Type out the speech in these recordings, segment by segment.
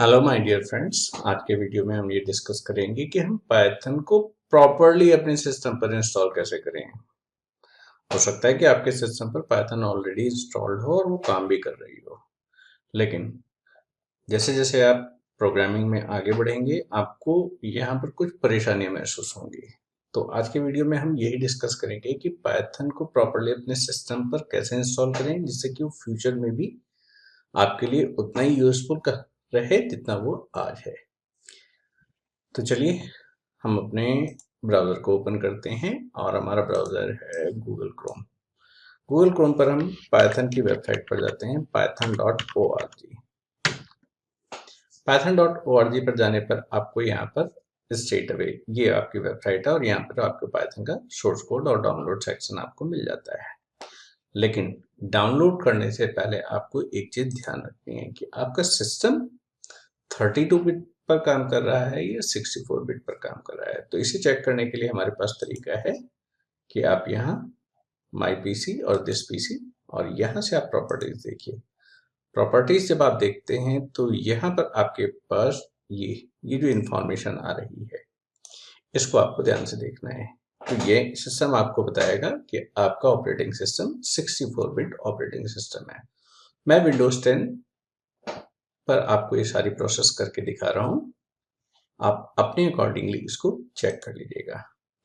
Hello my dear friends. आज के video में हम ये डिस्कस करेंगे कि हम पाइथन को प्रॉपरली अपने सिस्टम पर इंस्टॉल कैसे करें। हो सकता है कि आपके सिस्टम पर पाइथन ऑलरेडी इंस्टॉल्ड हो और वो काम भी कर रही हो, लेकिन जैसे जैसे आप प्रोग्रामिंग में आगे बढ़ेंगे आपको यहाँ पर कुछ परेशानियां महसूस होंगी। तो आज के वीडियो में हम यही डिस्कस करेंगे कि पाइथन को प्रॉपरली अपने सिस्टम पर कैसे इंस्टॉल करें जिससे कि वो फ्यूचर में भी आपके लिए उतना ही यूजफुल रहे जितना वो आज है। तो चलिए हम अपने ब्राउज़र को ओपन करते हैं और हमारा ब्राउज़र है गूगल क्रोम। गूगल क्रोम पर हम पाइथन की वेबसाइट पर जाते हैं python.org। python.org पर जाने पर आपको यहाँ पर स्ट्रेट अवे ये आपकी वेबसाइट है और यहाँ पर आपके पाइथन का सोर्स कोड और डाउनलोड सेक्शन आपको मिल जाता है। लेकिन डाउनलोड करने से पहले आपको एक चीज ध्यान रखनी है कि आपका सिस्टम 32 बिट पर काम कर रहा है या 64 बिट पर काम कर रहा है। तो इसे चेक करने के लिए हमारे पास तरीका है कि आप यहाँ माई पीसी और दिस पीसी और यहाँ से आप प्रॉपर्टीज देखिए। प्रॉपर्टीज जब आप देखते हैं तो यहाँ पर आपके पास ये जो इंफॉर्मेशन आ रही है इसको आपको ध्यान से देखना है। तो ये सिस्टम आपको बताएगा कि आपका operating system 64 bit operating system है। मैं विंडोज 10 पर आपको ये सारी प्रोसेस करके दिखा रहा हूँ। आप अपने अकॉर्डिंगली इसको चेक कर लीजिएगा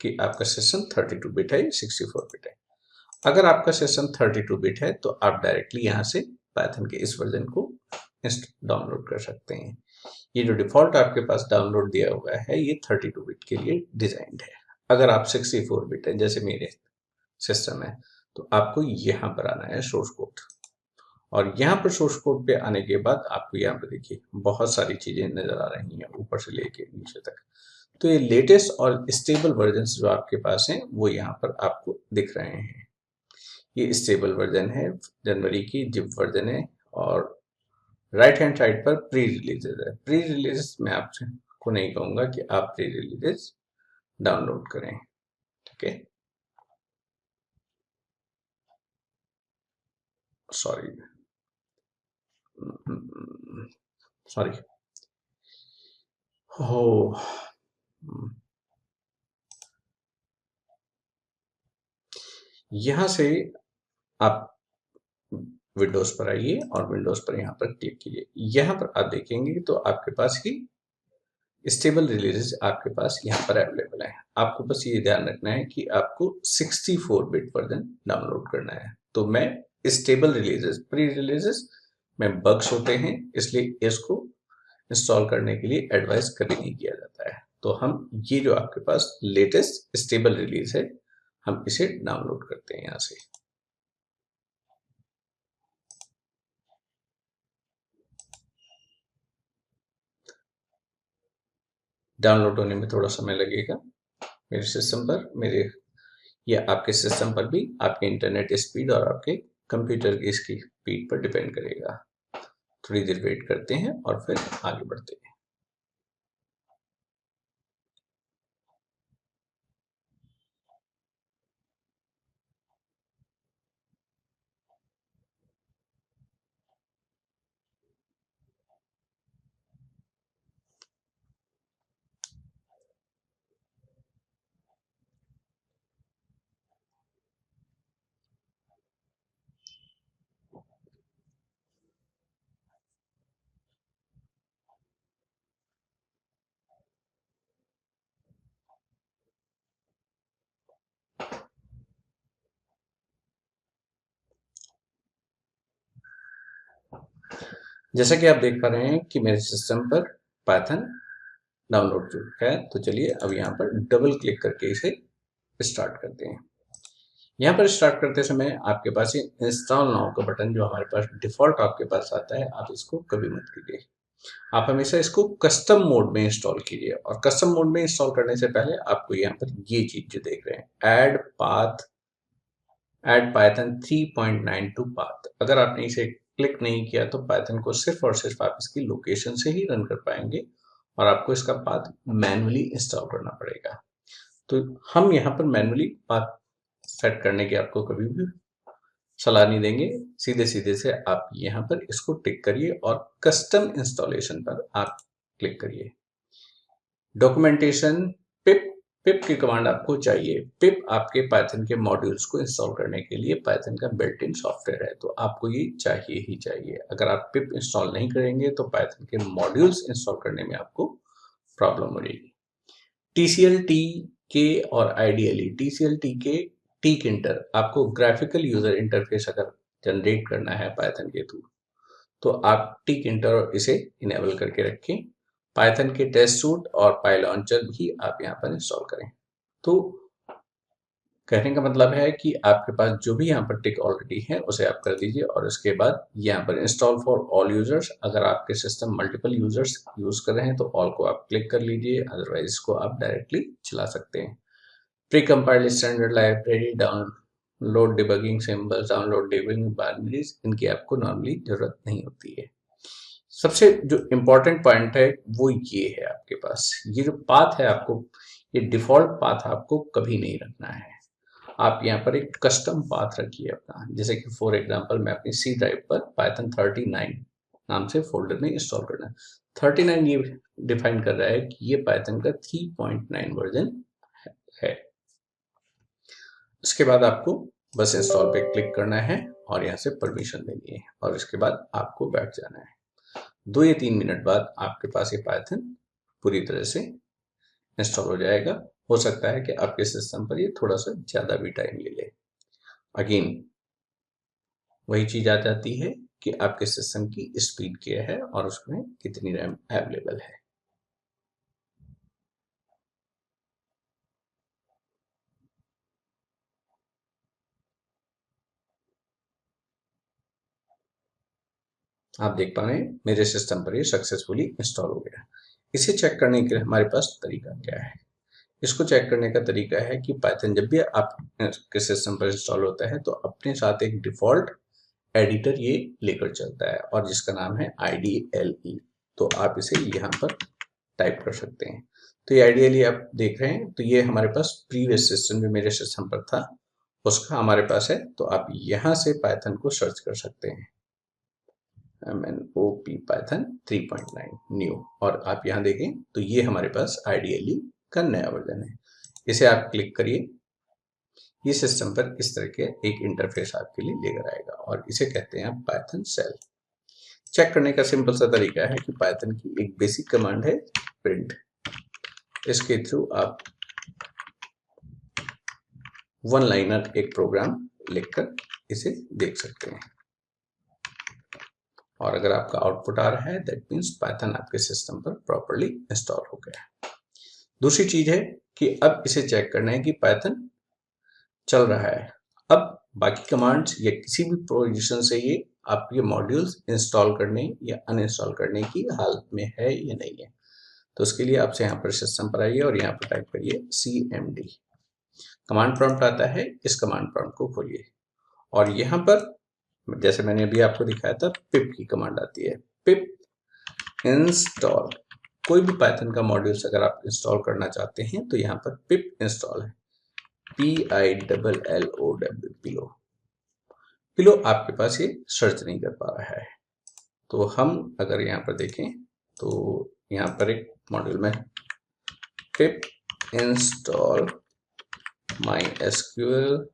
कि आपका सिस्टम 32 बिट है या 64 बिट है। अगर आपका सिस्टम 32 बिट है तो आप डायरेक्टली यहाँ से पाइथन के इस वर्जन को डाउनलोड कर सकते हैं। ये जो डिफॉल्ट आपके पास डाउनलोड दिया हुआ है ये 32 बिट के लिए डिजाइंड है। अगर आप 64 बिट है जैसे मेरे सिस्टम है तो आपको यहाँ पर आना है सोर्स कोड और यहाँ पर सोर्स कोड पे आने के बाद आपको यहाँ पर देखिए बहुत सारी चीजें नजर आ रही हैं ऊपर से लेके नीचे तक। तो ये लेटेस्ट और स्टेबल वर्जन्स जो आपके पास हैं वो यहाँ पर आपको दिख रहे हैं। ये स्टेबल वर्जन है, जनवरी की जिप वर्जन है और राइट हैंड साइड पर प्री रिलीजेस है। प्री रिलीजेस मैं आपसे को नहीं कहूंगा कि आप प्री रिलीजेस डाउनलोड करें, ठीक है। सॉरी सॉरी हो यहाँ से आप विंडोज पर आइए और विंडोज पर यहाँ पर क्लिक कीजिए। यहाँ पर आप देखेंगे तो आपके पास ही स्टेबल रिलीजेस आपके पास यहाँ पर अवेलेबल है। आपको बस ये ध्यान रखना है कि आपको 64 बिट वर्जन डाउनलोड करना है। तो मैं स्टेबल रिलीजेस, प्री रिलीजेस में बग्स होते हैं इसलिए इसको इंस्टॉल करने के लिए एडवाइस कभी नहीं किया जाता है। तो हम ये जो आपके पास लेटेस्ट स्टेबल रिलीज है हम इसे डाउनलोड करते हैं यहाँ से। डाउनलोड होने में थोड़ा समय लगेगा मेरे सिस्टम पर, मेरे या आपके सिस्टम पर भी आपके इंटरनेट स्पीड और आपके कंप्यूटर की इसकी स्पीड पर डिपेंड करेगा। थोड़ी देर वेट करते हैं और फिर आगे बढ़ते हैं। जैसा कि आप देख पा रहे हैं कि मेरे सिस्टम पर पाइथन डाउनलोड हो चुका है। तो चलिए अब यहाँ पर डबल क्लिक करके इसे स्टार्ट करते हैं। यहाँ पर स्टार्ट करते समय आपके पास ये इंस्टॉल नाउ का बटन जो हमारे पास डिफॉल्ट आपके पास आता है, आप इसको कभी मत कीजिए। आप हमेशा इसको कस्टम मोड में इंस्टॉल कीजिए और कस्टम मोड में इंस्टॉल करने से पहले आपको यहाँ पर ये चीज जो देख रहे हैं ऐड पाइथन 3.92 पाथ, अगर आपने इसे क्लिक नहीं किया तो पाइथन को सिर्फ और सिर्फ आप इसकी लोकेशन से ही रन कर पाएंगे और आपको इसका पाथ मैन्युअली इंस्टॉल करना पड़ेगा। तो हम यहाँ पर मैन्युअली पाथ सेट करने की आपको कभी भी सलाह नहीं देंगे, सीधे सीधे से आप यहाँ पर इसको टिक करिए और कस्टम इंस्टॉलेशन पर आप क्लिक करिए। डॉक्यूमेंटेशन, पिप पिप की कमांड आपको चाहिए। पिप आपके पाइथन के मॉड्यूल्स को इंस्टॉल करने के लिए पाइथन का बिल्ट इन सॉफ्टवेयर है, तो आपको ये चाहिए ही चाहिए। अगर आप पिप इंस्टॉल नहीं करेंगे तो पाइथन के मॉड्यूल्स इंस्टॉल करने में आपको प्रॉब्लम हो जाएगी। TCL TK और आइडियली TCL TK टिंटर आपको ग्राफिकल यूजर इंटरफेस अगर जनरेट करना है पाइथन के थ्रू, तो आप टिंटर इसे इनेबल करके रखें। पाइथन के टेस्ट सूट और पाइलॉन्चर भी आप यहाँ पर इंस्टॉल करें। तो कहने का मतलब है कि आपके पास जो भी यहाँ पर टिक ऑलरेडी है उसे आप कर दीजिए, और उसके बाद यहाँ पर इंस्टॉल फॉर ऑल यूजर्स, अगर आपके सिस्टम मल्टीपल यूजर्स यूज कर रहे हैं तो ऑल को आप क्लिक कर लीजिए, अदरवाइज इसको आप डायरेक्टली चला सकते हैं। Pre compiled standard library, download debugging symbols, download debugging binaries, इनकी आपको नॉर्मली जरूरत नहीं होती है। सबसे जो इम्पोर्टेंट पॉइंट है वो ये है, आपके पास ये जो पाथ है, आपको ये डिफॉल्ट पाथ आपको कभी नहीं रखना है। आप यहाँ पर एक कस्टम पाथ रखिए अपना, जैसे कि फॉर एग्जांपल मैं अपनी सी ड्राइव पर पाइथन 39 नाम से फोल्डर में इंस्टॉल करना है। 39 ये डिफाइन कर रहा है कि ये पाइथन का 3.9 वर्जन है। उसके बाद आपको बस इंस्टॉल पे क्लिक करना है और यहाँ से परमिशन देनी है, और इसके बाद आपको बैठ जाना है। 2 या 3 मिनट बाद आपके पास ये पाइथन पूरी तरह से इंस्टॉल हो जाएगा। हो सकता है कि आपके सिस्टम पर ये थोड़ा सा ज़्यादा भी टाइम ले ले। अगेन वही चीज़ आ जाती है कि आपके सिस्टम की स्पीड क्या है और उसमें कितनी रैम अवेलेबल है। आप देख पा रहे हैं मेरे सिस्टम पर ये सक्सेसफुली इंस्टॉल हो गया। इसे चेक करने के लिए हमारे पास तरीका क्या है? इसको चेक करने का तरीका है कि पाइथन जब भी आपके सिस्टम पर इंस्टॉल होता है तो अपने साथ एक डिफॉल्ट एडिटर ये लेकर चलता है, और जिसका नाम है IDLE। तो आप इसे यहाँ पर टाइप कर सकते हैं। तो ये IDLE आप देख रहे हैं, तो ये हमारे पास प्रीवियस सिस्टम जो मेरे सिस्टम पर था उसका हमारे पास है। तो आप यहाँ से पाइथन को सर्च कर सकते हैं, MNOP पाइथन 3.9 न्यू, और आप यहाँ देखें तो ये हमारे पास IDLE का नया वर्जन है। इसे आप क्लिक करिए, ये सिस्टम पर इस तरह के एक इंटरफेस आपके लिए लेकर आएगा, और इसे कहते हैं पाइथन शेल। चेक करने का सिंपल सा तरीका है कि पाइथन की एक बेसिक कमांड है प्रिंट, इसके थ्रू आप वन लाइनर एक प्रोग्राम लिखकर इसे देख सकते हैं, और अगर आपका आउटपुट आ रहा है दैट मीन्स पाइथन आपके सिस्टम पर प्रॉपर्ली इंस्टॉल हो गया। दूसरी चीज है कि अब इसे चेक करना है कि पाइथन चल रहा है। अब बाकी कमांड्स या किसी भी पोजीशन से ये आपके मॉड्यूल्स इंस्टॉल करने या अनइंस्टॉल करने की हालत में है या नहीं है। तो उसके लिए आपसे यहाँ पर सिस्टम पर आइए और यहाँ पर टाइप करिए CMD। कमांड प्रॉम्प्ट आता है, इस कमांड प्रॉम्प्ट को खोलिए, और यहाँ पर जैसे मैंने अभी आपको दिखाया था पिप की कमांड आती है, पिप इंस्टॉल। कोई भी पाइथन का मॉड्यूल्स अगर आप इंस्टॉल करना चाहते हैं तो यहाँ पर पिप इंस्टॉल है, PILLOW पिलो। पिलो आपके पास ये सर्च नहीं कर पा रहा है, तो हम अगर यहाँ पर देखें तो यहाँ पर एक मॉड्यूल में पिप इंस्टॉल MySQL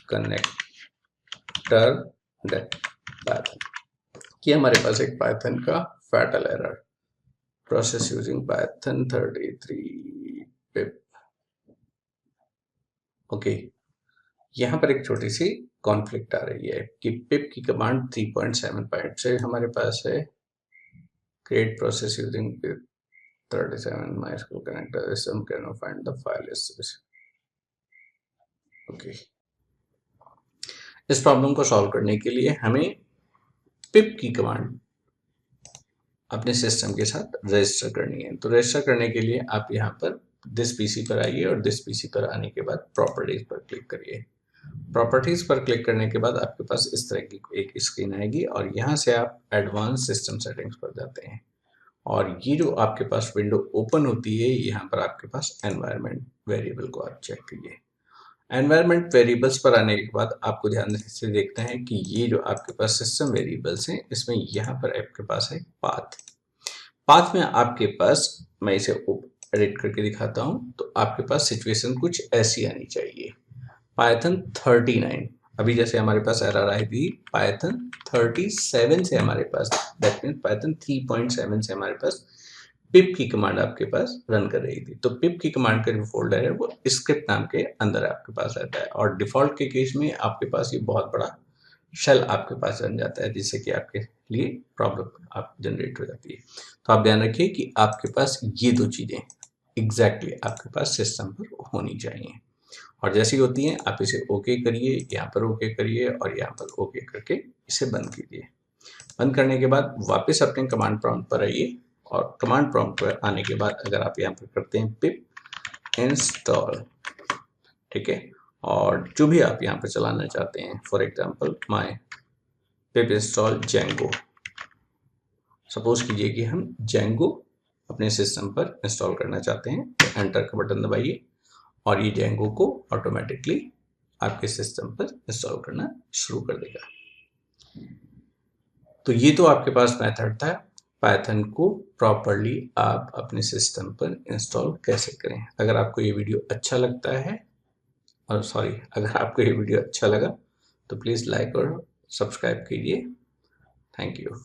कनेक्टर पाइथन, ये हमारे पास एक पाइथन का fatal error, process using Python 33 पिप। ओके, यहाँ पर एक छोटी सी कॉन्फ्लिक्ट आ रही है कि पिप की कमांड 3.7 से हमारे पास है create process using pip 37 MySQL connector system can not find the file specific. Okay, इस प्रॉब्लम को सॉल्व करने के लिए हमें पिप की कमांड अपने सिस्टम के साथ रजिस्टर करनी है। तो रजिस्टर करने के लिए आप यहाँ पर दिस पीसी पर आइए, और दिस पीसी पर आने के बाद प्रॉपर्टीज पर क्लिक करिए। प्रॉपर्टीज पर क्लिक करने के बाद आपके पास इस तरह की एक स्क्रीन आएगी, और यहाँ से आप एडवांस सिस्टम सेटिंग्स पर जाते हैं, और ये जो आपके पास विंडो ओपन होती है यहाँ पर आपके पास एनवायरनमेंट वेरिएबल को आप चेक करिए। एनवायरनमेंट वेरिएबल्स पर आने के बाद आपको ध्यान से देखते हैं कि ये जो आपके पास सिस्टम वेरिएबल्स हैं, इसमें यहाँ पर आपके पास है पाथ। पाथ में आपके पास, मैं इसे एडिट करके दिखाता हूँ, तो आपके पास सिचुएशन कुछ ऐसी आनी चाहिए। पाइथन 39, अभी जैसे हमारे पास एरर आई थी पाइथन 37 से हमारे पास, दैट मीन पाइथन 3.7 से हमारे पास पिप की कमांड आपके पास रन कर रही थी। तो पिप की कमांड का जो फोल्डर है वो स्क्रिप्ट नाम के अंदर आपके पास रहता है, और डिफॉल्ट के केस में आपके पास ये बहुत बड़ा शेल आपके पास बन जाता है, जिससे कि आपके लिए प्रॉब्लम आप जनरेट हो जाती है। तो आप ध्यान रखिए कि आपके पास ये दो चीजें एग्जैक्टली आपके पास सिस्टम पर होनी चाहिए, और जैसी होती हैं आप इसे ओके करिए, यहाँ पर ओके करिए और यहाँ पर ओके करके इसे बंद कीजिए। बंद करने के बाद वापस अपने कमांड प्रॉम्प्ट पर आइए, और कमांड प्रॉम्प्ट पर आने के बाद अगर आप यहाँ पर करते हैं पिप इंस्टॉल, ठीक है, और जो भी आप यहाँ पर चलाना चाहते हैं, for example my pip install Django, suppose कीजिए कि हम जेंगो अपने सिस्टम पर इंस्टॉल करना चाहते हैं, तो एंटर का बटन दबाइए और ये जेंगो को ऑटोमेटिकली आपके सिस्टम पर इंस्टॉल करना शुरू कर देगा। तो ये तो आपके पास मेथड था पाइथन को प्रॉपरली आप अपने सिस्टम पर इंस्टॉल कैसे करें। अगर आपको ये वीडियो अच्छा लगता है, और सॉरी, अगर आपको ये वीडियो अच्छा लगा तो प्लीज़ लाइक और सब्सक्राइब कीजिए। Thank you.